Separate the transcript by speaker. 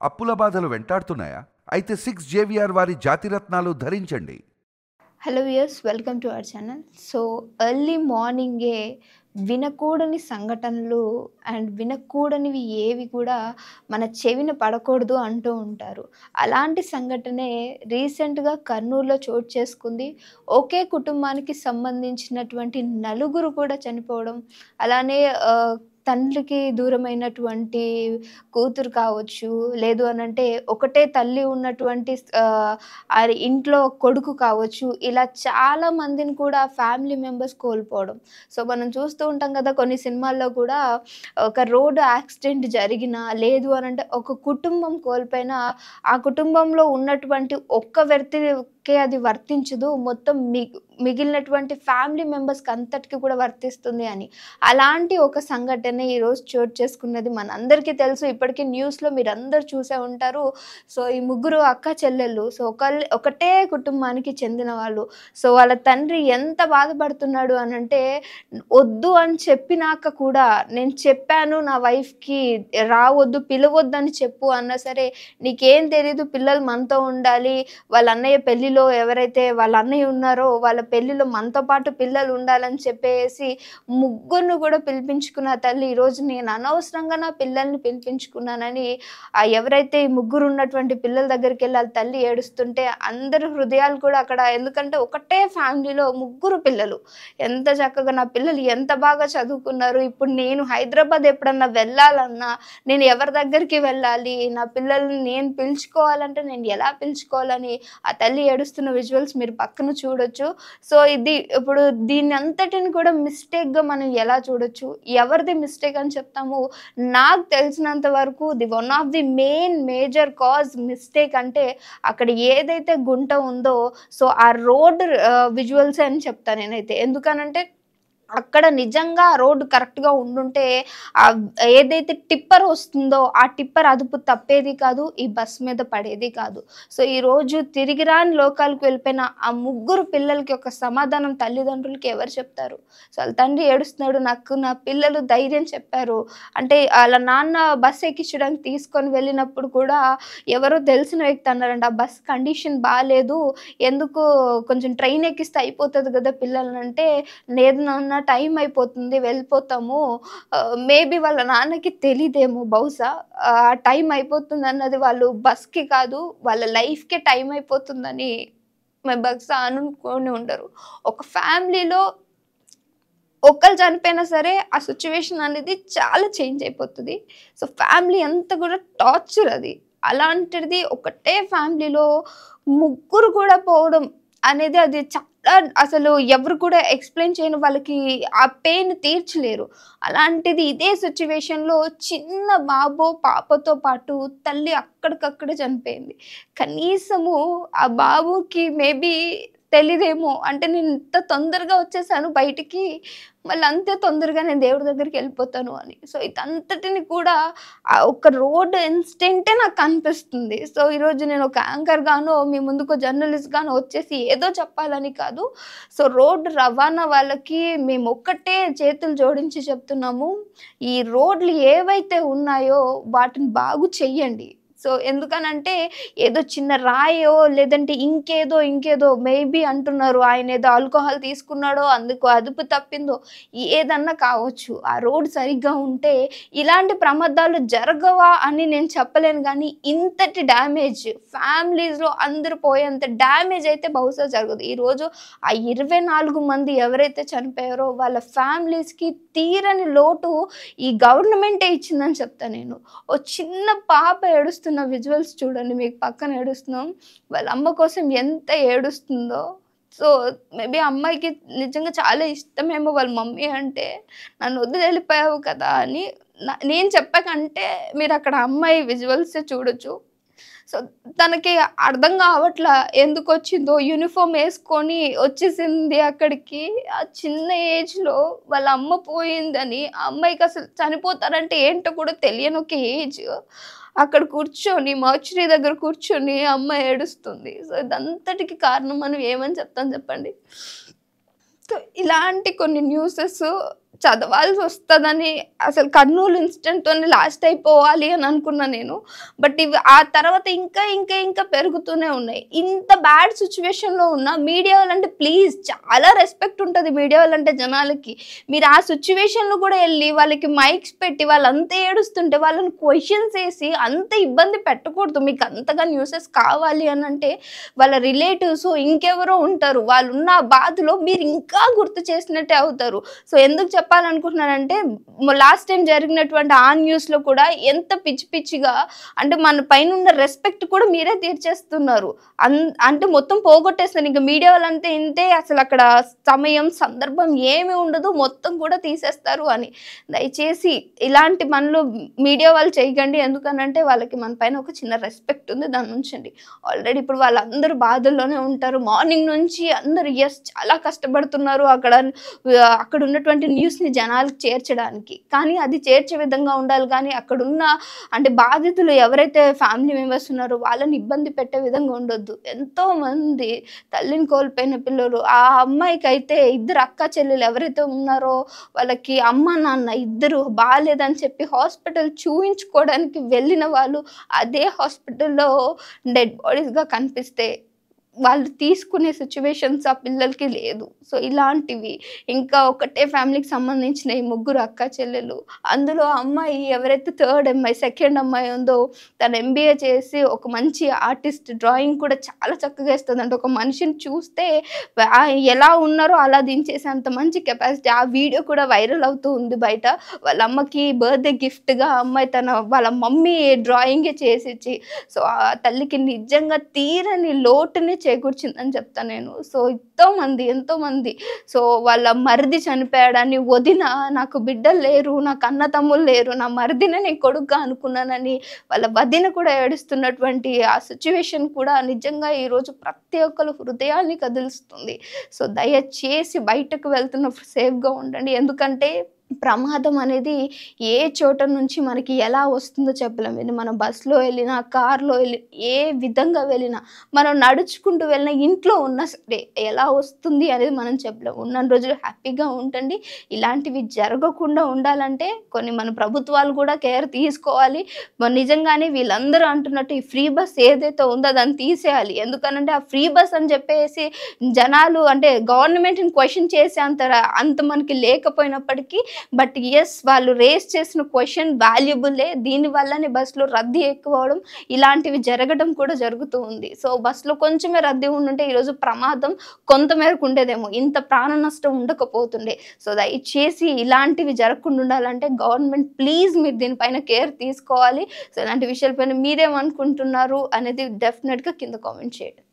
Speaker 1: అప్పుల బాధలు వెంటాడుతున్నాయా? అయితే 6 జేవిఆర్ వారి జాతిరత్నాలు ధరించండి.
Speaker 2: Hello viewers, welcome to our channel. So early మార్నింగే వినకూడని సంఘటనలు అండ్ వినకూడనివి ఏవి కూడా మన చెవిన పడకూడదు అంటూ ఉంటారు. అలాంటి సంఘటనే రీసెంట్‌గా కర్నూలులో చోటు చేసుకుంది. ఒకే కుటుంబానికి సంబంధించినటువంటి నలుగురు కూడా చనిపోవడం, అలానే తండ్రికి దూరమైనటువంటి కూతురు కావచ్చు, లేదు అనంటే ఒకటే తల్లి ఉన్నటువంటి ఇంట్లో కొడుకు కావచ్చు, ఇలా చాలా మందిని కూడా ఫ్యామిలీ మెంబర్స్ కోల్పోవడం. సో మనం చూస్తూ ఉంటాం కదా, కొన్ని సినిమాల్లో కూడా ఒక రోడ్డు యాక్సిడెంట్ జరిగినా, లేదు అనంటే ఒక కుటుంబం కోల్పోయినా, ఆ కుటుంబంలో ఉన్నటువంటి ఒక్క వ్యక్తికే అది వర్తించదు, మొత్తం మిగిలినటువంటి ఫ్యామిలీ మెంబర్స్కి అంతటికి కూడా వర్తిస్తుంది అని. అలాంటి ఒక సంఘటన ఈరోజు చోటు చేసుకున్నది మనందరికీ తెలుసు. ఇప్పటికీ న్యూస్లో మీరందరూ చూసే ఉంటారు. సో ఈ ముగ్గురు అక్క చెల్లెళ్ళు, సో ఒకటే కుటుంబానికి చెందిన వాళ్ళు. సో వాళ్ళ తండ్రి ఎంత బాధపడుతున్నాడు అనంటే, వద్దు అని చెప్పినాక కూడా, నేను చెప్పాను నా వైఫ్కి రావద్దు, పిలవద్దు అని చెప్పు అన్నా సరే, నీకేం తెలీదు, పిల్లలు మనతో ఉండాలి, వాళ్ళ అన్నయ్య పెళ్ళిలో ఎవరైతే వాళ్ళ అన్నయ్య ఉన్నారో వాళ్ళ పెళ్ళిలో మనతో పాటు పిల్లలు ఉండాలని చెప్పేసి ముగ్గురిని కూడా పిలిపించుకున్న తల్లి ఈరోజు నేను అనవసరంగా నా పిల్లల్ని పిలిపించుకున్నానని ఎవరైతే ఈ ముగ్గురు ఉన్నటువంటి పిల్లల దగ్గరికి వెళ్ళి వాళ్ళ తల్లి ఏడుస్తుంటే అందరి హృదయాలు కూడా అక్కడ, ఎందుకంటే ఒకటే ఫ్యామిలీలో ముగ్గురు పిల్లలు, ఎంత చక్కగా నా పిల్లలు ఎంత బాగా చదువుకున్నారు, ఇప్పుడు నేను హైదరాబాద్ ఎప్పుడన్నా వెళ్ళాలన్నా నేను ఎవరి దగ్గరికి వెళ్ళాలి, నా పిల్లల్ని నేను పిలుచుకోవాలంటే నేను ఎలా పిలుచుకోవాలని ఆ తల్లి ఏడుస్తున్న విజువల్స్ మీరు పక్కన చూడొచ్చు. సో ఇది ఇప్పుడు దీన్ని అంతటిని కూడా మిస్టేక్గా మనం ఎలా చూడొచ్చు, ఎవరిది మిస్టేక్ అని చెప్తాము? నాకు తెలిసినంత వరకు one of the major cause mistake అంటే అక్కడ ఏదైతే గుంట ఉందో, సో ఆ రోడ్ విజువల్స్ అని చెప్తాను నేనైతే. ఎందుకనంటే అక్కడ నిజంగా రోడ్డు కరెక్ట్‌గా ఉండుంటే ఏదైతే టిప్పర్ వస్తుందో ఆ టిప్పర్ అదుపు తప్పేది కాదు, ఈ బస్ మీద పడేది కాదు. సో ఈరోజు తిరిగి రాని లోకాలకు వెళ్ళిపోయిన ఆ ముగ్గురు పిల్లలకి ఒక సమాధానం తల్లిదండ్రులకి ఎవరు చెప్తారు? సో వాళ్ళ తండ్రి ఏడుస్తున్నాడు, నాకు నా పిల్లలు ధైర్యం చెప్పారు అంటే, వాళ్ళ నాన్న బస్ ఎక్కించడానికి తీసుకొని వెళ్ళినప్పుడు కూడా ఎవరో తెలిసిన వ్యక్తి అన్నారంట, ఆ బస్ కండిషన్ బాలేదు, ఎందుకు కొంచెం ట్రైన్ ఎక్కిస్తే అయిపోతుంది కదా పిల్లలనంటే, లేదు నాన్న టైం అయిపోతుంది వెళ్ళిపోతాము, మేబీ వాళ్ళ నాన్నకి తెలీదేమో బహుశా టైం అయిపోతుంది అన్నది వాళ్ళు బస్కి కాదు వాళ్ళ లైఫ్కే టైం అయిపోతుందని బహుశా అనుకొని ఉండరు. ఒక ఫ్యామిలీలో ఒక్కరు చనిపోయినా సరే ఆ సిచ్యువేషన్ అనేది చాలా చేంజ్ అయిపోతుంది. సో ఫ్యామిలీ అంతా కూడా టార్చర్ అది. అలాంటిది ఒకటే ఫ్యామిలీలో ముగ్గురు కూడా పోవడం అనేది అది చాలా, అసలు ఎవరు కూడా ఎక్స్ప్లెయిన్ చేయని, వాళ్ళకి ఆ పెయిన్ తీర్చలేరు. అలాంటిది ఇదే సిచ్యువేషన్లో చిన్న బాబో పాపతో పాటు తల్లి అక్కడికక్కడే చనిపోయింది. కనీసము ఆ బాబుకి మేబీ తెలీదేమో, అంటే నేను ఇంత తొందరగా వచ్చేసాను బయటికి, మళ్ళీ అంతే తొందరగా నేను దేవుడి దగ్గరికి వెళ్ళిపోతాను అని. సో ఇదంతటిని కూడా ఒక రోడ్ ఇన్సిడెంటే నాకు కనిపిస్తుంది. సో ఈరోజు నేను ఒక యాంకర్ గానో మీ ముందుకు జర్నలిస్ట్ గానో వచ్చేసి ఏదో చెప్పాలని కాదు. సో రోడ్డు రవాణా వాళ్ళకి మేము ఒక్కటే చేతులు జోడించి చెప్తున్నాము, ఈ రోడ్లు ఏవైతే ఉన్నాయో వాటిని బాగు చెయ్యండి. సో ఎందుకనంటే ఏదో చిన్న రాయో లేదంటే ఇంకేదో మేబీ అంటున్నారు, ఆయన ఏదో ఆల్కహాల్ తీసుకున్నాడో అందుకు అదుపు తప్పిందో ఏదన్నా కావచ్చు. ఆ రోడ్ సరిగ్గా ఉంటే ఇలాంటి ప్రమాదాలు జరగవా అని నేను చెప్పలేను, కానీ ఇంతటి డ్యామేజ్ ఫ్యామిలీస్లో అందరూ పోయేంత డ్యామేజ్ అయితే బహుశా జరగదు. ఈరోజు ఆ 24 మంది ఎవరైతే చనిపోయారో వాళ్ళ ఫ్యామిలీస్కి తీరని లోటు ఈ గవర్నమెంటే ఇచ్చిందని చెప్తాను నేను. ఓ చిన్న పాప ఏడుస్తున్న విజువల్స్ చూడండి, మీకు పక్కన ఏడుస్తున్నాం, వాళ్ళ అమ్మ కోసం ఎంత ఏడుస్తుందో. సో మేబీ అమ్మాయికి నిజంగా చాలా ఇష్టమేమో వాళ్ళ మమ్మీ అంటే, నన్ను వదిలి వెళ్ళిపోయావు కదా అని నేను చెప్పకంటే మీరు అక్కడ అమ్మాయి విజువల్స్ చూడొచ్చు. సో తనకి అర్థం కావట్లా ఎందుకు వచ్చిందో, యూనిఫామ్ వేసుకొని వచ్చేసింది అక్కడికి. ఆ చిన్న ఏజ్లో వాళ్ళ అమ్మ పోయిందని, ఆ అమ్మాయికి అసలు చనిపోతారంటే ఏంటో కూడా తెలియని ఒక ఏజ్, అక్కడ కూర్చొని మార్చురీ దగ్గర కూర్చొని అమ్మ ఏడుస్తుంది. సో ఇదంతటికి కారణం మనం ఏమని చెప్తాం చెప్పండి? సో ఇలాంటి కొన్ని న్యూసెస్ చదవాల్సి వస్తుందని అసలు కర్నూలు ఇన్సిడెంట్తోనే లాస్ట్ అయిపోవాలి అని అనుకున్నా నేను. బట్ ఇవి ఆ తర్వాత ఇంకా ఇంకా ఇంకా పెరుగుతూనే ఉన్నాయి. ఇంత బ్యాడ్ సిచ్యువేషన్లో ఉన్న మీడియా వాళ్ళంటే ప్లీజ్ చాలా రెస్పెక్ట్ ఉంటుంది మీడియా వాళ్ళంటే జనాలకి. మీరు ఆ సిచ్యువేషన్లో కూడా వెళ్ళి వాళ్ళకి మైక్స్ పెట్టి వాళ్ళంతా ఏడుస్తుంటే వాళ్ళని క్వశ్చన్స్ వేసి అంత ఇబ్బంది పెట్టకూడదు. మీకు అంతగా న్యూసెస్ కావాలి అని అంటే వాళ్ళ రిలేటివ్స్ ఇంకెవరో ఉంటారు, వాళ్ళు ఉన్న బాధలో మీరు ఇంకా గుర్తు చేసినట్టే అవుతారు. సో ఎందుకు చెప్పాలనుకుంటున్నానంటే లాస్ట్ టైం జరిగినటువంటి ఆ న్యూస్లో కూడా ఎంత పిచ్చి పిచ్చిగా అంటే మన పైన ఉన్న రెస్పెక్ట్ కూడా మీరే తీర్చేస్తున్నారు. అంటే మొత్తం పోగొట్టేస్తారు. ఇంకా మీడియా వాళ్ళంటే ఇంతే, అసలు అక్కడ సమయం సందర్భం ఏమి ఉండదు, మొత్తం కూడా తీసేస్తారు అని. దయచేసి ఇలాంటి పనులు మీడియా వాళ్ళు చేయకండి. ఎందుకనంటే వాళ్ళకి మన పైన ఒక చిన్న రెస్పెక్ట్ ఉంది, దాన్ని ఉంచండి. ఆల్రెడీ ఇప్పుడు వాళ్ళందరూ బాధల్లోనే ఉంటారు. మార్నింగ్ నుంచి అందరూ చాలా కష్టపడుతున్నారు అక్కడ ఉన్నటువంటి న్యూస్ని జనాలకు చేర్చడానికి. కానీ అది చేర్చే విధంగా ఉండాలి. కానీ అక్కడున్న అంటే బాధితులు ఎవరైతే ఫ్యామిలీ మెంబర్స్ ఉన్నారో వాళ్ళని ఇబ్బంది పెట్టే విధంగా ఉండొద్దు. ఎంతోమంది తల్లిని కోల్పోయిన పిల్లలు, ఆ అమ్మాయికి అయితే 2 అక్క చెల్లెలు ఎవరైతే ఉన్నారో వాళ్ళకి అమ్మ నాన్న ఇద్దరు బాగాలేదని చెప్పి హాస్పిటల్ చూయించుకోవడానికి వెళ్ళిన వాళ్ళు అదే హాస్పిటల్లో డెడ్ బాడీస్గా కనిపిస్తే వాళ్ళు తీసుకునే సిచ్యువేషన్స్ ఆ పిల్లలకి లేదు. సో ఇలాంటివి ఇంకా ఒకటే ఫ్యామిలీకి సంబంధించిన ఈ 3 అక్క చెల్లెలు, అందులో అమ్మాయి ఎవరైతే థర్డ్ అమ్మాయి సెకండ్ అమ్మాయి ఉందో తను MBA చేసి ఒక మంచి ఆర్టిస్ట్, డ్రాయింగ్ కూడా చాలా చక్కగా వేస్తుంది. అంటే ఒక మనిషిని చూస్తే ఎలా ఉన్నారో అలా దించేసి అంత మంచి కెపాసిటీ. ఆ వీడియో కూడా వైరల్ అవుతూ ఉంది బయట. వాళ్ళ అమ్మకి బర్త్డే గిఫ్ట్గా అమ్మాయి వాళ్ళ మమ్మీ డ్రాయింగే చేసిచ్చి, సో ఆ తల్లికి నిజంగా తీరని లోటుని చేకూర్చిందని చెప్తాను నేను. సో ఎంతోమంది సో వాళ్ళ మరిది చనిపోయాడని, వదిన నాకు బిడ్డలు లేరు, నాకు అన్న తమ్ముళ్ళు లేరు, నా మరిదినే నేను కొడుకుగా అనుకున్నానని వాళ్ళ వదిన కూడా ఏడుస్తున్నటువంటి ఆ సిచ్యువేషన్ కూడా నిజంగా ఈరోజు ప్రతి ఒక్కరు హృదయాన్ని కదిలిస్తుంది. సో దయచేసి బయటకు వెళ్తున్నప్పుడు సేఫ్గా ఉండండి. ఎందుకంటే ప్రమాదం అనేది ఏ చోట నుంచి మనకి ఎలా వస్తుందో చెప్పలేం. మనం బస్సులో వెళ్ళినా, కార్లో వెళ్ళి ఏ విధంగా వెళ్ళినా, మనం నడుచుకుంటూ వెళ్ళినా, ఇంట్లో ఉన్నా సరే ఎలా వస్తుంది అనేది మనం చెప్పలేం. ఉన్న రోజులు హ్యాపీగా ఉండండి. ఇలాంటివి జరగకుండా ఉండాలంటే కొన్ని మన ప్రభుత్వాలు కూడా కేర్ తీసుకోవాలి. నిజంగానే వీళ్ళందరూ అంటున్నట్టు ఈ ఫ్రీ బస్ ఏదైతే ఉందో దాన్ని తీసేయాలి. ఎందుకనంటే ఆ ఫ్రీ బస్ అని చెప్పేసి జనాలు అంటే గవర్నమెంట్ని క్వశ్చన్ చేసే అంత మనకి లేకపోయినప్పటికీ బట్ ఎస్ వాళ్ళు రేస్ చేసిన క్వశ్చన్ వాల్యుబులే. దీనివల్లనే బస్సులో రద్దీ ఎక్కువ అవడం ఇలాంటివి జరగడం కూడా జరుగుతూ ఉంది. సో బస్సులో కొంచెమే రద్దీ ఉండుంటే ఈరోజు ప్రమాదం కొంతమేరకు ఉండేదేమో, ఇంత ప్రాణ నష్టం ఉండకపోతుండే. సో దయచేసి ఇలాంటివి జరగకుండా ఉండాలంటే గవర్నమెంట్ ప్లీజ్ మీరు దీనిపైన కేర్ తీసుకోవాలి. సో ఇలాంటి విషయాలపైన మీరేమనుకుంటున్నారు అనేది డెఫినెట్గా కింద కామెంట్ చేయండి.